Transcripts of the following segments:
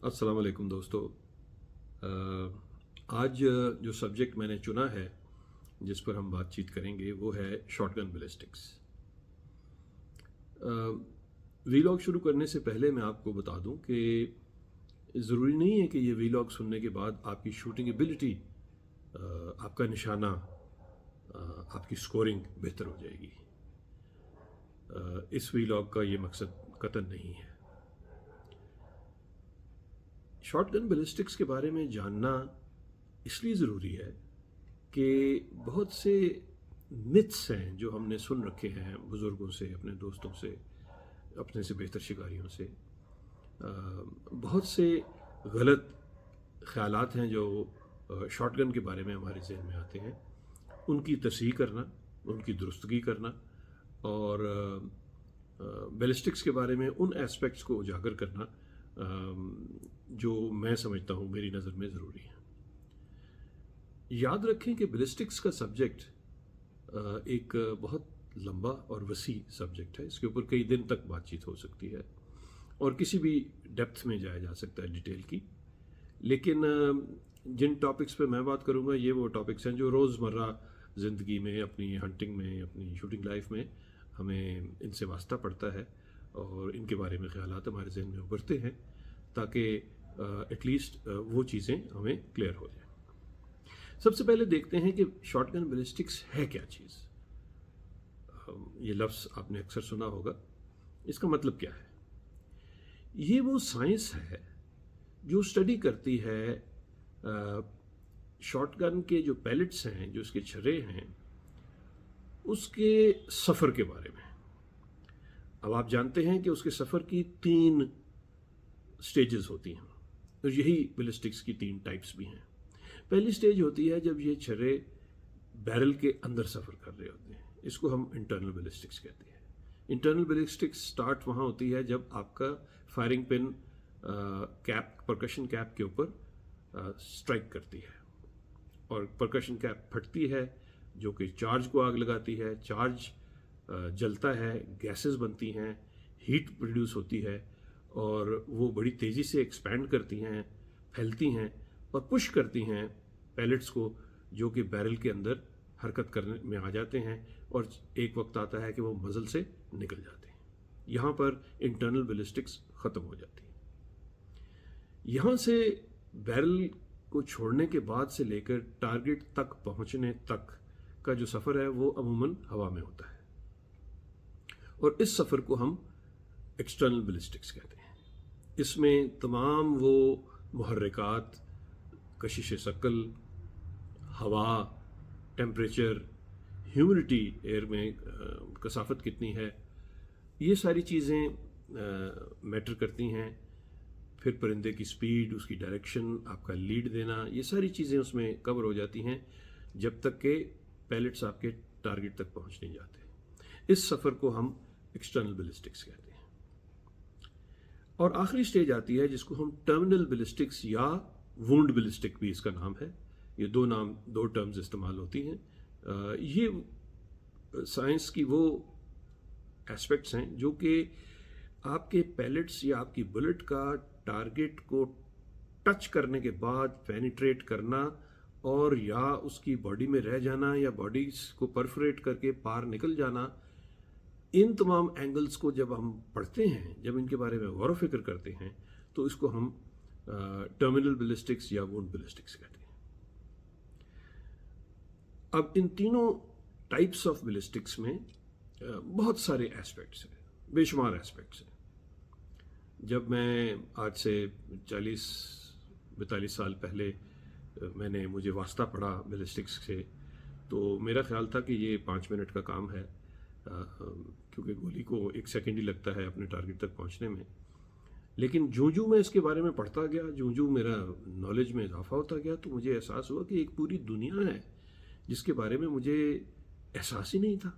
अस्सलाम वालेकुम दोस्तों। आज जो सब्जेक्ट मैंने चुना है जिस पर हम बातचीत करेंगे वो है शॉटगन बैलिस्टिक्स। वीलॉग शुरू करने से पहले मैं आपको बता दूं कि ज़रूरी नहीं है कि ये वीलॉग सुनने के बाद आपकी शूटिंग एबिलिटी, आपका निशाना, आपकी स्कोरिंग बेहतर हो जाएगी। इस वीलॉग का ये मकसद कतई नहीं है। शॉटगन बैलिस्टिक्स के बारे में जानना इसलिए ज़रूरी है कि बहुत से मिथ्स हैं जो हमने सुन रखे हैं बुज़ुर्गों से, अपने दोस्तों से, अपने से बेहतर शिकारियों से। बहुत से गलत ख़यालात हैं जो शॉटगन के बारे में हमारे जहन में आते हैं। उनकी तस्हीह करना, उनकी दुरुस्तगी करना और बैलिस्टिक्स के बारे में उन एस्पेक्ट्स को उजागर करना जो मैं समझता हूँ मेरी नज़र में ज़रूरी है। याद रखें कि बैलिस्टिक्स का सब्जेक्ट एक बहुत लंबा और वसी सब्जेक्ट है। इसके ऊपर कई दिन तक बातचीत हो सकती है और किसी भी डेप्थ में जाया जा सकता है डिटेल की। लेकिन जिन टॉपिक्स पे मैं बात करूँगा ये वो टॉपिक्स हैं जो रोज़मर्रा ज़िंदगी में, अपनी हंटिंग में, अपनी शूटिंग लाइफ में हमें इनसे वास्ता पड़ता है और इनके बारे में ख्यालात हमारे जहन में उभरते हैं ताकि एटलीस्ट वो चीज़ें हमें क्लियर हो जाए। सबसे पहले देखते हैं कि शॉटगन बैलिस्टिक्स है क्या चीज़। ये लफ्ज़ आपने अक्सर सुना होगा। इसका मतलब क्या है? ये वो साइंस है जो स्टडी करती है शॉटगन के जो पैलेट्स हैं, जो इसके छर्रे हैं, उसके सफ़र के बारे में। अब आप जानते हैं कि उसके सफ़र की 3 स्टेजेस होती हैं और यही बैलिस्टिक्स की 3 टाइप्स भी हैं। पहली स्टेज होती है जब ये छर्रे बैरल के अंदर सफ़र कर रहे होते हैं। इसको हम इंटरनल बैलिस्टिक्स कहते हैं। इंटरनल बैलिस्टिक्स स्टार्ट वहाँ होती है जब आपका firing pin cap, percussion cap के ऊपर स्ट्राइक करती है और परकशन कैप फटती है जो कि चार्ज को आग लगाती है। चार्ज जलता है, गैसेस बनती हैं, हीट प्रोड्यूस होती है और वो बड़ी तेज़ी से एक्सपैंड करती हैं, फैलती हैं और पुश करती हैं पैलेट्स को जो कि बैरल के अंदर हरकत करने में आ जाते हैं और एक वक्त आता है कि वो मज़ल से निकल जाते हैं। यहाँ पर इंटरनल बैलिस्टिक्स ख़त्म हो जाती है। यहाँ से बैरल को छोड़ने के बाद से लेकर टारगेट तक पहुँचने तक का जो सफ़र है वो अमूमन हवा में होता है और इस सफ़र को हम एक्सटर्नल बैलिस्टिक्स कहते हैं। इसमें तमाम वो मुहर्रिकात, कशिश शकल, हवा, टेम्परेचर, ह्यूमिडिटी, एयर में कसाफत कितनी है, ये सारी चीज़ें मैटर करती हैं। फिर परिंदे की स्पीड, उसकी डायरेक्शन, आपका लीड देना, ये सारी चीज़ें उसमें कवर हो जाती हैं जब तक के पैलेट्स आपके टारगेट तक पहुंच नहीं जाते। इस सफ़र को हम एक्सटर्नल बैलिस्टिक्स कहते हैं। और आखिरी स्टेज आती है जिसको हम टर्मिनल बैलिस्टिक्स या वुंड बैलिस्टिक भी इसका नाम है। ये दो टर्म्स इस्तेमाल होती हैं। ये साइंस की वो एस्पेक्ट्स हैं जो कि आपके पैलेट्स या आपकी बुलेट का टारगेट को टच करने के बाद पेनिट्रेट करना और या उसकी बॉडी में रह जाना या बॉडी को परफोरेट करके पार निकल जाना, इन तमाम एंगल्स को जब हम पढ़ते हैं, जब इनके बारे में गौर व फिक्र करते हैं, तो इसको हम टर्मिनल बैलिस्टिक्स या वुंड बैलिस्टिक्स कहते हैं। अब इन तीनों टाइप्स ऑफ बैलिस्टिक्स में बहुत सारे एस्पेक्ट्स हैं, बेशुमार एस्पेक्ट्स हैं। जब मैं आज से 40-42 साल पहले मुझे वास्ता पड़ा बैलिस्टिक्स से, तो मेरा ख्याल था कि ये 5 मिनट का काम है, क्योंकि गोली को 1 सेकंड ही लगता है अपने टारगेट तक पहुंचने में। लेकिन जूं मैं इसके बारे में पढ़ता गया, जूं मेरा नॉलेज में इजाफा होता गया, तो मुझे एहसास हुआ कि एक पूरी दुनिया है जिसके बारे में मुझे एहसास ही नहीं था।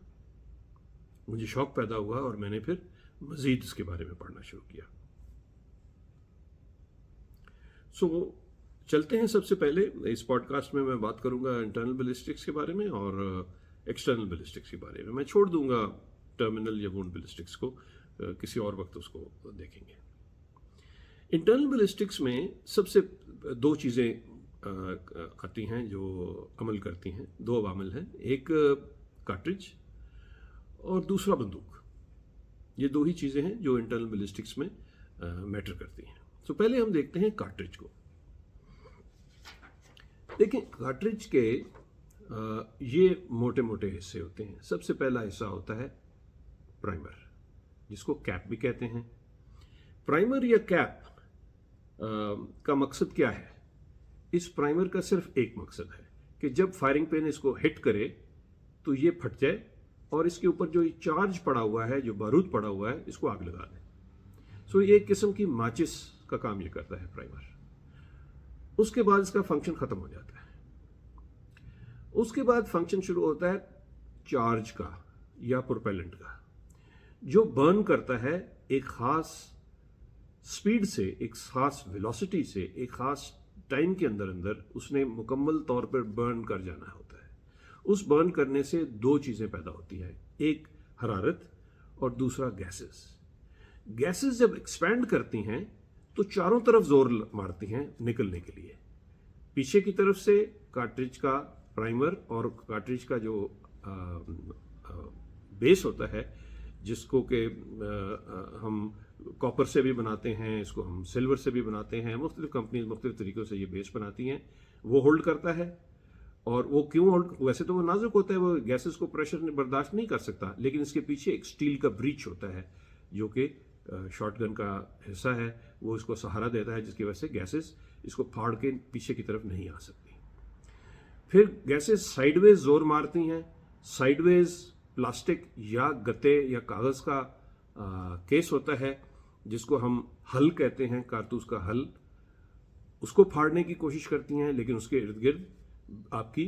मुझे शौक़ पैदा हुआ और मैंने फिर मज़ीद इसके बारे में पढ़ना शुरू किया। चलते हैं। सबसे पहले इस पॉडकास्ट में मैं बात करूंगा इंटरनल बैलिस्टिक्स के बारे में और एक्सटर्नल बैलिस्टिक्स के बारे में। मैं छोड़ दूंगा टर्मिनल या वुंड बैलिस्टिक्स को, किसी और वक्त उसको देखेंगे। इंटरनल बैलिस्टिक्स में सबसे दो चीज़ें आती हैं जो अमल करती हैं, दो अवामिल हैं, एक कार्ट्रिज और दूसरा बंदूक। ये दो ही चीज़ें हैं जो इंटरनल बैलिस्टिक्स में मैटर करती हैं। तो पहले हम देखते हैं कार्ट्रिज को। देखिए कार्ट्रिज के ये मोटे मोटे हिस्से होते हैं। सबसे पहला हिस्सा होता है प्राइमर, जिसको कैप भी कहते हैं। प्राइमर या कैप का मकसद क्या है? इस प्राइमर का सिर्फ एक मकसद है कि जब फायरिंग पिन इसको हिट करे तो ये फट जाए और इसके ऊपर जो चार्ज पड़ा हुआ है, जो बारूद पड़ा हुआ है, इसको आग लगा दे। सो ये एक किस्म की माचिस का काम ये करता है प्राइमर। उसके बाद इसका फंक्शन खत्म हो जाता है। उसके बाद फंक्शन शुरू होता है चार्ज का या प्रोपेलेंट का, जो बर्न करता है एक खास स्पीड से, एक खास वेलोसिटी से, एक खास टाइम के अंदर अंदर उसने मुकम्मल तौर पर बर्न कर जाना होता है। उस बर्न करने से दो चीज़ें पैदा होती हैं, एक हरारत और दूसरा गैसेस। गैसेस जब एक्सपैंड करती हैं तो चारों तरफ जोर मारती हैं निकलने के लिए। पीछे की तरफ से कार्ट्रिज का प्राइमर और कार्ट्रिज का जो बेस होता है, जिसको कि हम कॉपर से भी बनाते हैं, इसको हम सिल्वर से भी बनाते हैं, मुख्तलिफ कंपनीज मुख्तलिफ तरीक़ों से ये बेस बनाती हैं, वो होल्ड करता है। और वो क्यों होल्ड, वैसे तो वो नाजुक होता है, वो गैसेस को प्रेशर बर्दाश्त नहीं कर सकता, लेकिन इसके पीछे एक स्टील का ब्रीच होता है जो कि शॉटगन का हिस्सा है, वो इसको सहारा देता है, जिसकी वजह से गैसेस इसको फाड़ के पीछे की तरफ नहीं आ सकती। फिर गैसेस साइडवेज जोर मारती हैं। साइडवेज प्लास्टिक या गत्ते या कागज़ का केस होता है, जिसको हम हल कहते हैं, कारतूस का हल, उसको फाड़ने की कोशिश करती हैं, लेकिन उसके इर्द गिर्द आपकी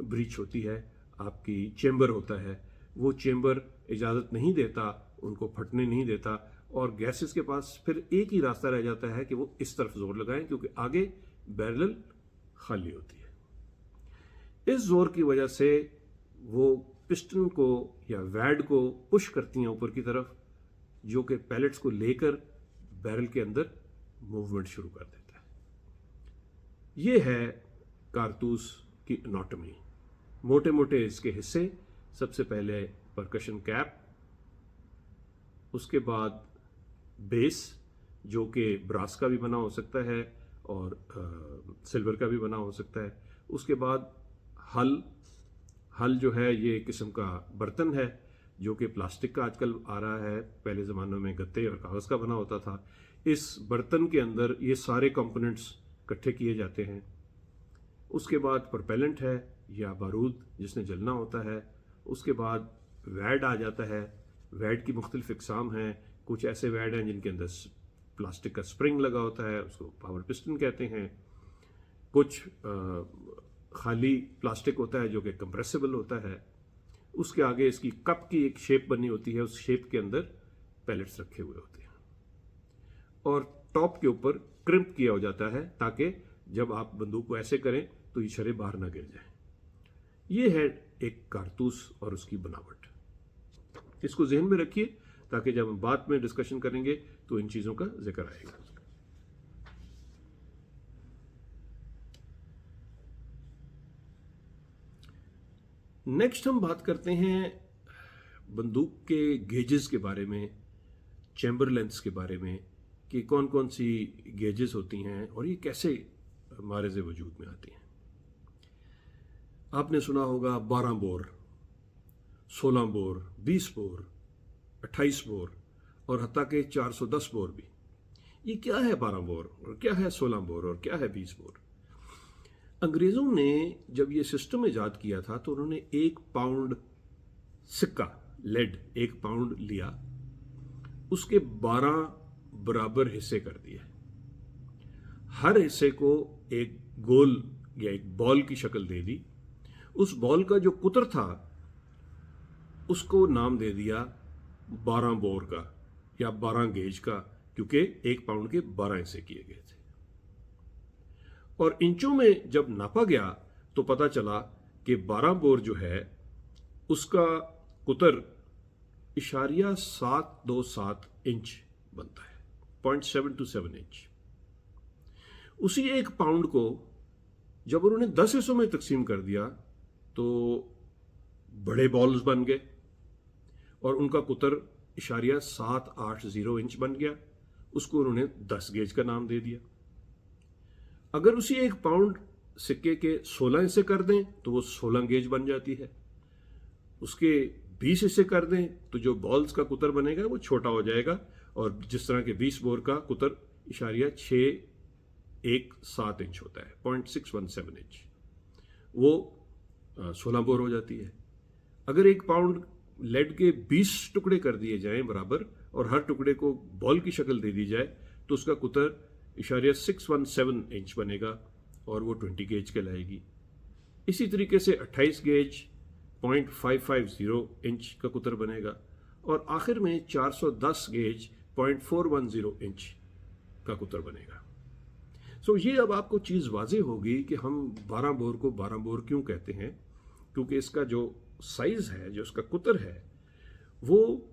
ब्रीच होती है, आपकी चेम्बर होता है। वो चेम्बर इजाज़त नहीं देता, उनको फटने नहीं देता, और गैसेस के पास फिर एक ही रास्ता रह जाता है कि वो इस तरफ जोर लगाएं, क्योंकि आगे बैरल खाली होती है। इस जोर की वजह से वो पिस्टन को या वैड को पुश करती हैं ऊपर की तरफ, जो कि पैलेट्स को लेकर बैरल के अंदर मूवमेंट शुरू कर देता है। ये है कारतूस की एनाटॉमी, मोटे मोटे इसके हिस्से। सबसे पहले परकशन कैप, उसके बाद बेस जो कि ब्रास का भी बना हो सकता है और सिल्वर का भी बना हो सकता है। उसके बाद हल जो है ये किस्म का बर्तन है जो कि प्लास्टिक का आजकल आ रहा है, पहले ज़मानों में गत्ते और कागज़ का बना होता था। इस बर्तन के अंदर ये सारे कंपोनेंट्स इकट्ठे किए जाते हैं। उसके बाद प्रोपेलेंट है या बारूद जिसने जलना होता है। उसके बाद वैड आ जाता है। वैड की मुख्तलिफ इकसाम हैं। कुछ ऐसे वैड हैं जिनके अंदर प्लास्टिक का स्प्रिंग लगा होता है, उसको पावर पिस्टन कहते हैं। कुछ खाली प्लास्टिक होता है जो कि कंप्रेसिबल होता है। उसके आगे इसकी कप की एक शेप बनी होती है, उस शेप के अंदर पैलेट्स रखे हुए होते हैं और टॉप के ऊपर क्रिम्प किया हो जाता है ताकि जब आप बंदूक को ऐसे करें तो ये शरे बाहर ना गिर जाए। ये है एक कारतूस और उसकी बनावट। इसको जहन में रखिए ताकि जब हम बाद में डिस्कशन करेंगे तो इन चीज़ों का जिक्र आएगा। नेक्स्ट हम बात करते हैं बंदूक के गेजेस के बारे में, चैम्बर लेंथ्स के बारे में, कि कौन कौन सी गेजेस होती हैं और ये कैसे मारज़े वजूद में आती हैं। आपने सुना होगा 12 बोर, 16 बोर, 20 बोर, 28 बोर और हत्ता के 410 बोर भी। ये क्या है 12 बोर और क्या है 16 बोर और क्या है 20 बोर? अंग्रेज़ों ने जब ये सिस्टम ईजाद किया था तो उन्होंने 1 पाउंड सिक्का, लेड 1 पाउंड लिया, उसके 12 बराबर हिस्से कर दिए। हर हिस्से को एक गोल या एक बॉल की शक्ल दे दी। उस बॉल का जो कुतर था उसको नाम दे दिया 12 बोर का या 12 गेज का, क्योंकि 1 पाउंड के 12 हिस्से किए गए थे। और इंचों में जब नापा गया तो पता चला कि 12 बोर जो है उसका कुतर = 727 इंच बनता है। 0.7 to 7 इंच। उसी 1 पाउंड को जब उन्होंने 10 हिस्सों में तकसीम कर दिया तो बड़े बॉल्स बन गए और उनका कुतर इशारिया 780 इंच बन गया। उसको उन्होंने 10 गेज का नाम दे दिया। अगर उसी 1 पाउंड सिक्के के 16 हिस्से कर दें तो वो 16 गेज बन जाती है। उसके 20 हिस्से कर दें तो जो बॉल्स का कुतर बनेगा वो छोटा हो जाएगा और जिस तरह के 20 बोर का कुतर इशारिया 617 इंच होता है, 0.617 इंच, वो 16 बोर हो जाती है। अगर 1 पाउंड लेड के 20 टुकड़े कर दिए जाएं बराबर और हर टुकड़े को बॉल की शक्ल दे दी जाए तो उसका कुतर इशारिया 617 इंच बनेगा और वो 20 गेज कहलाएगी। इसी तरीके से 28 गेज 0.550 इंच का कुतर बनेगा और आखिर में 410 गेज 0.410 इंच का कुतर बनेगा। सो ये अब आपको चीज़ वाज़ेह होगी कि हम 12 बोर को 12 बोर क्यों कहते हैं, क्योंकि इसका जो साइज है, जो उसका कुतर है, वो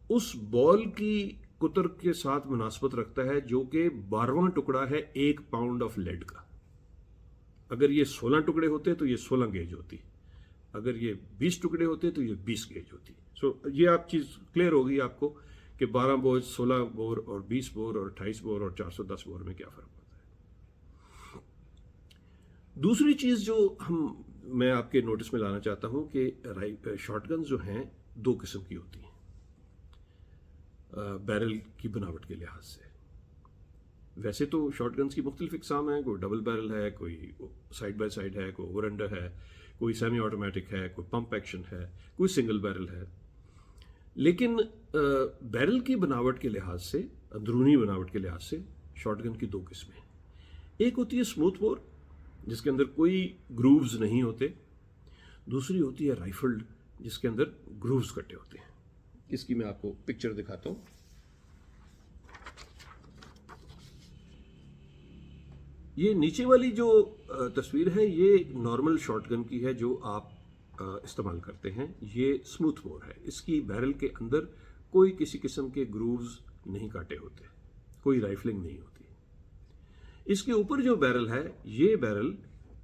उस बॉल की कुतर के साथ मुनासबत रखता है जो कि 12वां टुकड़ा है 1 पाउंड ऑफ लेड का। अगर ये 16 टुकड़े होते तो ये 16 गेज होती, अगर ये 20 टुकड़े होते तो ये 20 गेज होती। सो ये आप चीज़ क्लियर होगी आपको कि 12 बोर, 16 बोर और 20 बोर और 28 बोर और 410 बोर में क्या फ़र्क पड़ता है। दूसरी चीज़ जो मैं आपके नोटिस में लाना चाहता हूँ कि शॉटगन जो हैं 2 किस्म की होती हैं बैरल की बनावट के लिहाज से। वैसे तो शॉटगन्स की मुख्तलिफ इकसाम हैं, कोई डबल बैरल है, कोई साइड बाय साइड है, कोई ओवर अंडर है, कोई सेमी ऑटोमेटिक है, कोई पंप एक्शन है, कोई सिंगल बैरल है। लेकिन बैरल की बनावट के लिहाज से, अंदरूनी बनावट के लिहाज से शॉटगन की 2 किस्में। एक होती है स्मूथ बोर जिसके अंदर कोई ग्रूव्स नहीं होते, दूसरी होती है राइफल्ड जिसके अंदर ग्रूव्स कटे होते हैं। इसकी मैं आपको पिक्चर दिखाता हूं। ये नीचे वाली जो तस्वीर है ये नॉर्मल शॉटगन की है जो आप इस्तेमाल करते हैं। ये स्मूथ बोर है, इसकी बैरल के अंदर कोई किसी किस्म के ग्रूव्स नहीं काटे होते, कोई राइफलिंग नहीं होती। इसके ऊपर जो बैरल है, ये बैरल,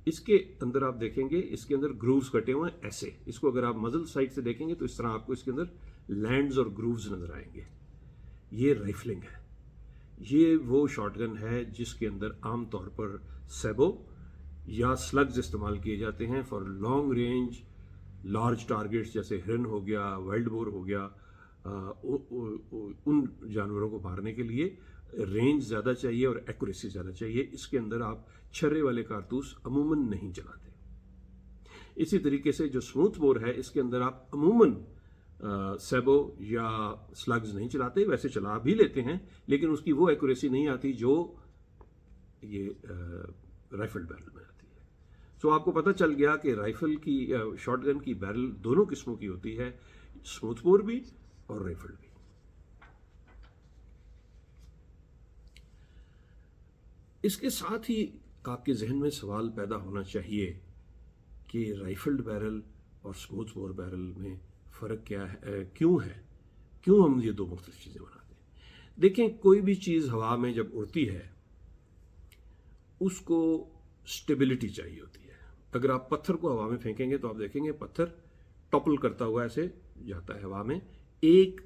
इसके अंदर आप देखेंगे इसके अंदर ग्रूव्स कटे हुए हैं ऐसे। इसको अगर आप मजल साइड से देखेंगे तो इस तरह आपको इसके अंदर लैंड्स और ग्रूव्स नजर आएंगे। ये राइफलिंग है। ये वो शॉटगन है जिसके अंदर आम तौर पर सेबो या स्लग्स इस्तेमाल किए जाते हैं for long range large targets, जैसे हिरन हो गया, वाइल्ड बोर हो गया। उन जानवरों को मारने के लिए रेंज ज़्यादा चाहिए और एक्यूरेसी ज़्यादा चाहिए। इसके अंदर आप छर्रे वाले कारतूस अमूमन नहीं चलाते। इसी तरीके से जो स्मूथ बोर है, इसके अंदर आप अमूमन सेबो या स्लग्स नहीं चलाते। वैसे चला भी लेते हैं लेकिन उसकी वो एक्यूरेसी नहीं आती जो ये राइफल बैरल में आती है। सो आपको पता चल गया कि राइफल की शॉटगन की बैरल दोनों किस्मों की होती है, स्मूथ बोर भी और राइफल भी। इसके साथ ही आपके जहन में सवाल पैदा होना चाहिए कि राइफल्ड बैरल और स्मूथ बोर बैरल में फ़र्क क्या है, क्यों है, क्यों हम ये 2 मुख्तलिफ चीज़ें बनाते हैं। देखें, कोई भी चीज़ हवा में जब उड़ती है उसको स्टेबिलिटी चाहिए होती है। अगर आप पत्थर को हवा में फेंकेंगे तो आप देखेंगे पत्थर टॉपल करता हुआ ऐसे जाता है हवा में, एक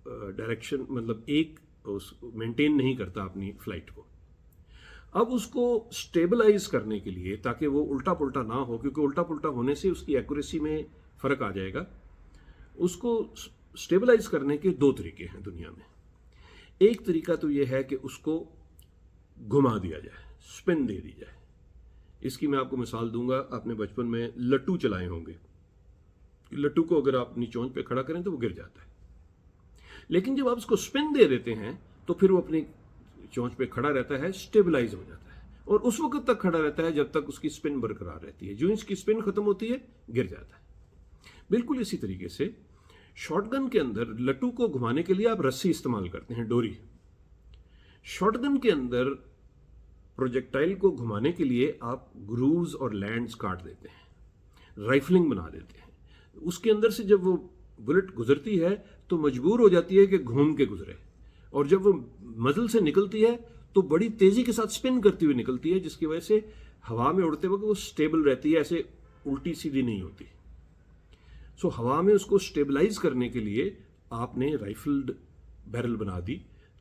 डायरेक्शन, मतलब एक मेंटेन नहीं करता अपनी फ्लाइट को। अब उसको स्टेबलाइज करने के लिए, ताकि वो उल्टा पुल्टा ना हो, क्योंकि उल्टा पुल्टा होने से उसकी एक्यूरेसी में फ़र्क आ जाएगा, उसको स्टेबलाइज करने के 2 तरीके हैं दुनिया में। एक तरीका तो ये है कि उसको घुमा दिया जाए, स्पिन दे दी जाए। इसकी मैं आपको मिसाल दूंगा, आपने बचपन में लट्टू चलाए होंगे। लट्टू को अगर आप अपनी चोंच पे खड़ा करें तो वो गिर जाता है, लेकिन जब आप उसको स्पिन दे देते हैं तो फिर वो अपनी चोंच पे खड़ा रहता है, स्टेबलाइज हो जाता है और उस वक्त तक खड़ा रहता है जब तक उसकी स्पिन बरकरार रहती है। जो इसकी स्पिन खत्म होती है गिर जाता है। बिल्कुल इसी तरीके से शॉटगन के अंदर लट्टू को घुमाने के लिए आप रस्सी इस्तेमाल करते हैं, डोरी। शॉटगन के अंदर प्रोजेक्टाइल को घुमाने के लिए आप ग्रूव्स और लैंड्स काट देते हैं, राइफलिंग बना देते हैं। उसके अंदर से जब वो बुलेट गुजरती है तो मजबूर हो जाती है कि घूम के गुजरे, और जब वो मजल से निकलती है तो बड़ी तेजी के साथ स्पिन करती हुई निकलती है, जिसकी वजह से हवा में उड़ते वक्त वो स्टेबल रहती है, ऐसे उल्टी सीधी नहीं होती। सो हवा में उसको स्टेबलाइज करने के लिए आपने राइफल्ड बैरल बना दी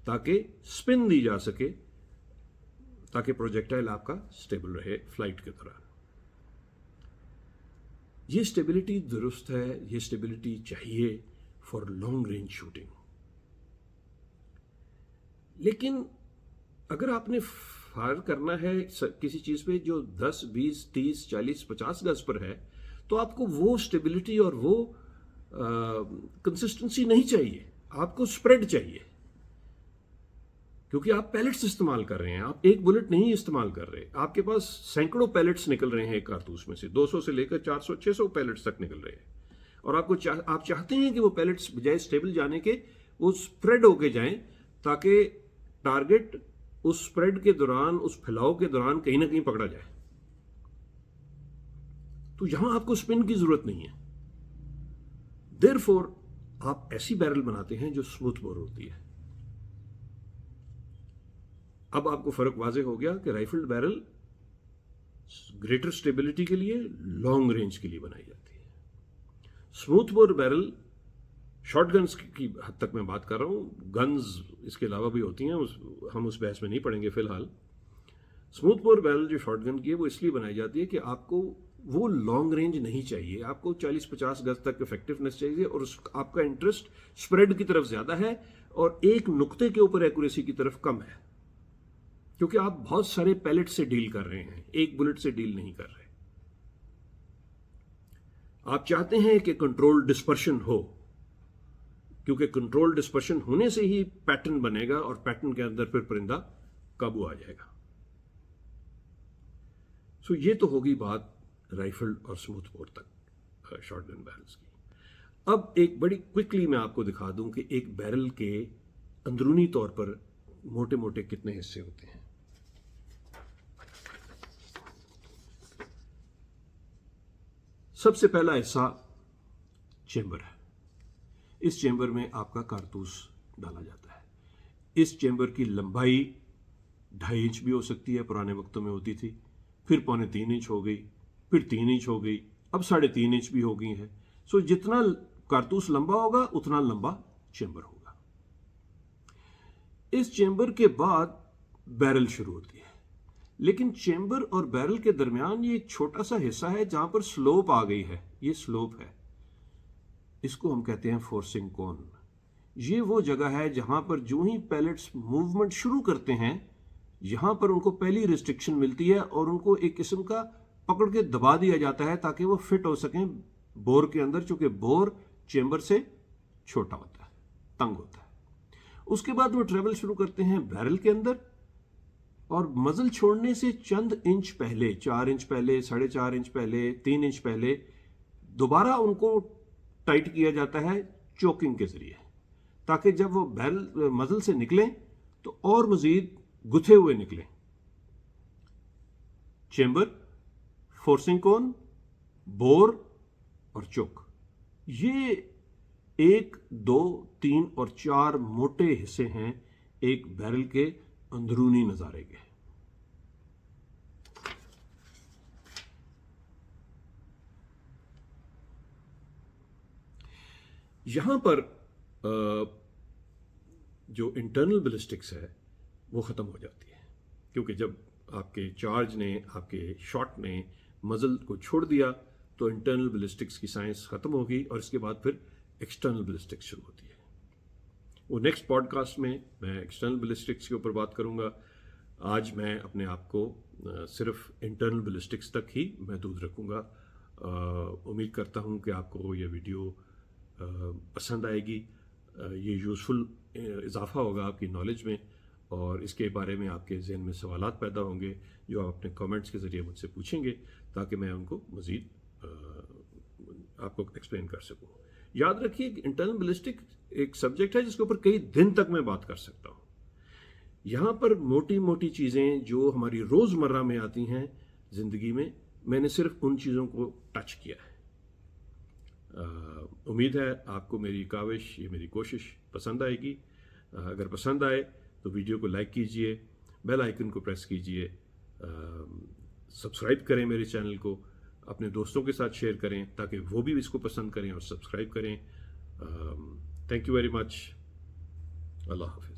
ताकि स्पिन दी जा सके, ताकि प्रोजेक्टाइल आपका स्टेबल रहे फ्लाइट के दौरान। ये स्टेबिलिटी दुरुस्त है, ये स्टेबिलिटी चाहिए फॉर लॉन्ग रेंज शूटिंग। लेकिन अगर आपने फायर करना है किसी चीज पे जो 10, 20, 30, 40, 50 गज पर है, तो आपको वो स्टेबिलिटी और वो कंसिस्टेंसी नहीं चाहिए, आपको स्प्रेड चाहिए, क्योंकि आप पैलेट्स इस्तेमाल कर रहे हैं, आप एक बुलेट नहीं इस्तेमाल कर रहे। आपके पास सैकड़ों पैलेट्स निकल रहे हैं एक कारतूस में से, 200 से लेकर 400, 600 पैलेट्स तक निकल रहे हैं, और आपको आप चाहते हैं कि वो पैलेट्स बजाय स्टेबल जाने के वो स्प्रेड होके जाएं, ताकि टारगेट उस स्प्रेड के दौरान, उस फैलाव के दौरान कहीं ना कहीं पकड़ा जाए। तो यहां आपको स्पिन की जरूरत नहीं है। देयरफॉर आप ऐसी बैरल बनाते हैं जो स्मूथ बोर होती है। अब आपको फर्क वाज़ेह हो गया कि राइफल्ड बैरल ग्रेटर स्टेबिलिटी के लिए, लॉन्ग रेंज के लिए बनाई जाती है। Smooth bore barrel short guns की हद तक मैं बात कर रहा हूं, गन्स इसके अलावा भी होती हैं, हम उस बहस में नहीं पड़ेंगे फिलहाल। स्मूथ बोर बैरल जो शॉर्ट गन की है वो इसलिए बनाई जाती है कि आपको वो लॉन्ग रेंज नहीं चाहिए, आपको 40-50 गज तक इफेक्टिवनेस चाहिए, और आपका इंटरेस्ट स्प्रेड की तरफ ज्यादा है और एक नुक्ते के ऊपर एक्यूरेसी की तरफ कम है, क्योंकि आप बहुत सारे पैलेट से डील कर रहे हैं, एक बुलेट से डील नहीं कर रहे। आप चाहते हैं कि कंट्रोल डिस्पर्शन हो, क्योंकि कंट्रोल डिस्पर्शन होने से ही पैटर्न बनेगा, और पैटर्न के अंदर फिर परिंदा काबू आ जाएगा। सो ये तो होगी बात राइफल्ड और स्मूथ बोर तक शॉर्ट गन बैरल्स की। अब एक बड़ी क्विकली मैं आपको दिखा दूं कि एक बैरल के अंदरूनी तौर पर मोटे मोटे कितने हिस्से होते हैं। सबसे पहला हिस्सा चेंबर है। इस चेंबर में आपका कारतूस डाला जाता है। इस चेंबर की लंबाई 2.5 इंच भी हो सकती है, पुराने वक्तों में होती थी, फिर 3.25 इंच हो गई, फिर 3 इंच हो गई, अब 3.5 इंच भी हो गई है। सो जितना कारतूस लंबा होगा उतना लंबा चेंबर होगा। इस चेंबर के बाद बैरल शुरू होती है, लेकिन चेंबर और बैरल के दरमियान ये एक छोटा सा हिस्सा है जहां पर स्लोप आ गई है। ये स्लोप है, इसको हम कहते हैं फोर्सिंग कोन। ये वो जगह है जहां पर जो ही पैलेट्स मूवमेंट शुरू करते हैं, यहां पर उनको पहली रिस्ट्रिक्शन मिलती है और उनको एक किस्म का पकड़ के दबा दिया जाता है ताकि वो फिट हो सकें बोर के अंदर, चूंकि बोर चेंबर से छोटा होता है, तंग होता है। उसके बाद वो ट्रेवल शुरू करते हैं बैरल के अंदर, और मजल छोड़ने से चंद इंच पहले, 4 इंच पहले, 4.5 इंच पहले, 3 इंच पहले, दोबारा उनको टाइट किया जाता है चोकिंग के जरिए, ताकि जब वो बैरल मजल से निकलें तो और मजीद गुथे हुए निकलें। चेंबर, फोर्सिंग कोन, बोर और चोक, ये 1, 2, 3 और 4 मोटे हिस्से हैं एक बैरल के अंदरूनी नजारे के। यहां पर जो इंटरनल बैलिस्टिक्स है वो ख़त्म हो जाती है, क्योंकि जब आपके चार्ज ने, आपके शॉट ने मजल को छोड़ दिया तो इंटरनल बैलिस्टिक्स की साइंस ख़त्म होगी, और इसके बाद फिर एक्सटर्नल बैलिस्टिक्स शुरू होती है। वो नेक्स्ट पॉडकास्ट में मैं एक्सटर्नल बैलिस्टिक्स के ऊपर बात करूंगा। आज मैं अपने आप को सिर्फ इंटरनल बैलिस्टिक्स तक ही महदूद रखूंगा। उम्मीद करता हूं कि आपको ये वीडियो पसंद आएगी, ये यूज़फुल इजाफा होगा आपकी नॉलेज में, और इसके बारे में आपके जहन में सवालात पैदा होंगे जो आप अपने कमेंट्स के ज़रिए मुझसे पूछेंगे, ताकि मैं उनको मज़ीद आपको एक्सप्लेन कर सकूं। याद रखिए कि इंटरनल बैलिस्टिक एक सब्जेक्ट है जिसके ऊपर कई दिन तक मैं बात कर सकता हूं। यहां पर मोटी मोटी चीज़ें जो हमारी रोज़मर्रा में आती हैं ज़िंदगी में, मैंने सिर्फ उन चीज़ों को टच किया है। امید ہے آپ کو میری کاوش، یہ میری کوشش پسند آئے گی. اگر پسند آئے تو ویڈیو کو لائک کیجئے، بیل آئیکن کو پریس کیجئے، سبسکرائب کریں میرے چینل کو، اپنے دوستوں کے ساتھ شیئر کریں تاکہ وہ بھی اس کو پسند کریں اور سبسکرائب کریں. Thank you very much. اللہ حافظ.